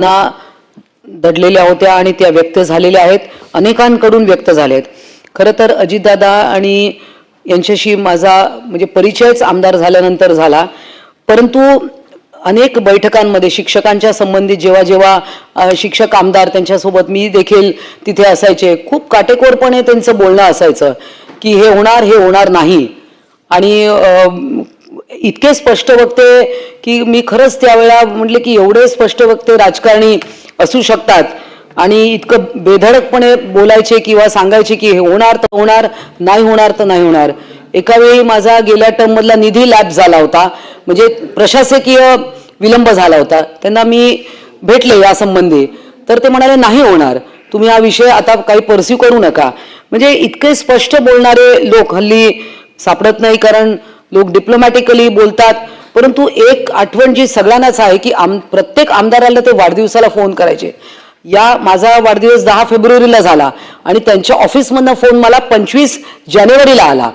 दडलेल्या होत्या आणि त्या व्यक्त झालेल्या आहेत, अनेकांकडून व्यक्त झाले आहेत। खरं तर अजितदादा आणि यांच्याशी माझा म्हणजे परिचयच आमदार झाल्यानंतर झाला, परंतु अनेक बैठकांमध्ये शिक्षकांच्या संबंधित जेव्हा जेव्हा शिक्षक आमदार त्यांच्यासोबत मी देखील तिथे असायचे, खूप काटेकोरपणे त्यांचं बोलणं असायचं की हे होणार नाही। आणि इतके स्पष्ट वक्ते की मी खरंच त्यावेळेला म्हटले की एवढे स्पष्ट वक्ते राजकारणी असू शकतात आणि इतकं बेधडकपणे बोलायचे किंवा सांगायचे की हे होणार तर होणार, नाही होणार तर नाही होणार। एका वेळी माझा गेल्या टर्म मधला निधी लॅप्स झाला होता, म्हणजे प्रशासकीय विलंब झाला होता। त्यांना मी भेटले या संबंधी, तर ते म्हणाले नाही होणार, तुम्ही हा विषय आता काही परस्यू करू नका। म्हणजे इतके स्पष्ट बोलणारे लोक हल्ली सापडत नाही, कारण लोक डिप्लोमॅटिकली बोलतात, परंतु एक आठवण जी सगळ्यांनाच आहे की प्रत्येक आमदाराला ते वाढदिवसाला फोन करायचे। या माझा वाढदिवस 10 फेब्रुवारीला झाला आणि त्यांच्या ऑफिसमधनं फोन मला 25 जानेवारीला आला।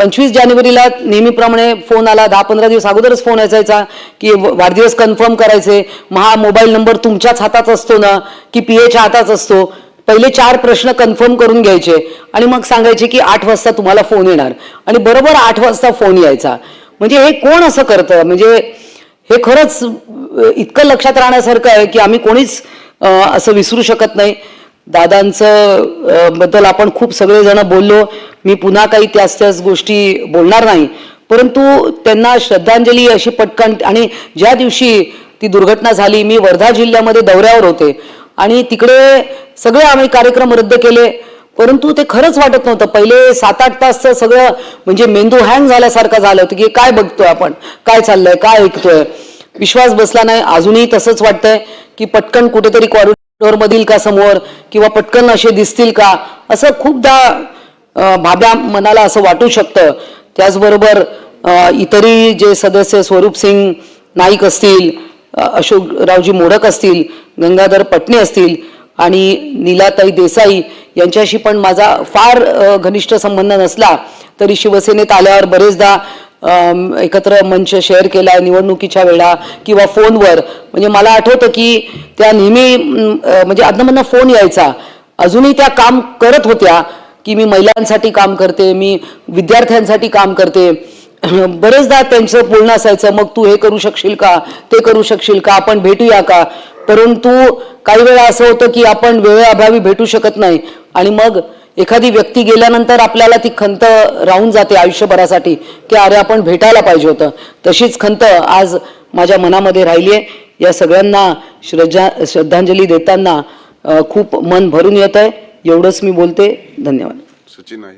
25 जानेवारीला नेहमीप्रमाणे फोन आला, 10-15 दिवस अगोदरच फोन असायचा की वाढदिवस कन्फर्म करायचे, हा मोबाईल नंबर तुमच्याच हातात असतो ना की पीएच्या हातात असतो। पहिले 4 प्रश्न कन्फर्म करून घ्यायचे आणि मग सांगायचे की 8 वाजता तुम्हाला फोन येणार, आणि बरोबर 8 वाजता फोन यायचा। म्हणजे हे कोण असं करतं? म्हणजे हे खरंच इतकं लक्षात राहण्यासारखं आहे की आम्ही कोणीच असं विसरू शकत नाही। दादांचं बद्दल आपण खूप सगळेजण बोललो, मी पुन्हा काही त्याच गोष्टी बोलणार नाही, परंतु त्यांना श्रद्धांजली अशी पटकन। आणि ज्या दिवशी ती दुर्घटना झाली, मी वर्धा जिल्ह्यामध्ये दौऱ्यावर होते आणि तिकडे सगळे आम्ही कार्यक्रम रद्द केले, परंतु ते खरंच वाटत नव्हतं। पहिले 7-8 तासचं सगळं म्हणजे मेंदू हँग झाल्यासारखं झालं होतं की काय बघतोय आपण, काय चाललंय, काय ऐकतोय, विश्वास बसला नाही। अजूनही तसंच वाटतंय की पटकन कुठेतरी कॉरिडॉर मधील का समोर किंवा पटकन असे दिसतील का, असं खूपदा भाब्या मनाला असं वाटू शकतं। त्याचबरोबर इतरही जे सदस्य स्वरूप सिंग नाईक असतील, अशोकरावजी मोडक असतील, गंगाधर पटणे असतील आणि नीलाताई देसाई यांच्याशी पण माझा फार घनिष्ठ संबंध नसला तरी शिवसेनेत आल्यावर बरेचदा एकत्र मंच शेअर केला निवडणुकीच्या वेळा किंवा फोनवर। म्हणजे मला आठवतं की त्या नेहमी म्हणजे अधनमधनं फोन यायचा, अजूनही त्या काम करत होत्या की मी महिलांसाठी काम करते, मी विद्यार्थ्यांसाठी काम करते। बरेचदा त्यांचं बोलणं असायचं, मग तू हे करू शकशील का, ते करू शकशील का, आपण भेटूया का, परंतु काही वेळा असं होतं की आपण वेळेअभावी भेटू शकत नाही आणि मग एखादी व्यक्ती गेल्यानंतर आपल्याला ती खंत राहून जाते आयुष्यभरासाठी की अरे आपण भेटायला पाहिजे होतं। तशीच खंत आज माझ्या मनामध्ये राहिली आहे। या सगळ्यांना श्रद्धांजली देताना खूप मन भरून येत आहे। एवढंच मी बोलते, धन्यवाद। सचिन आहे।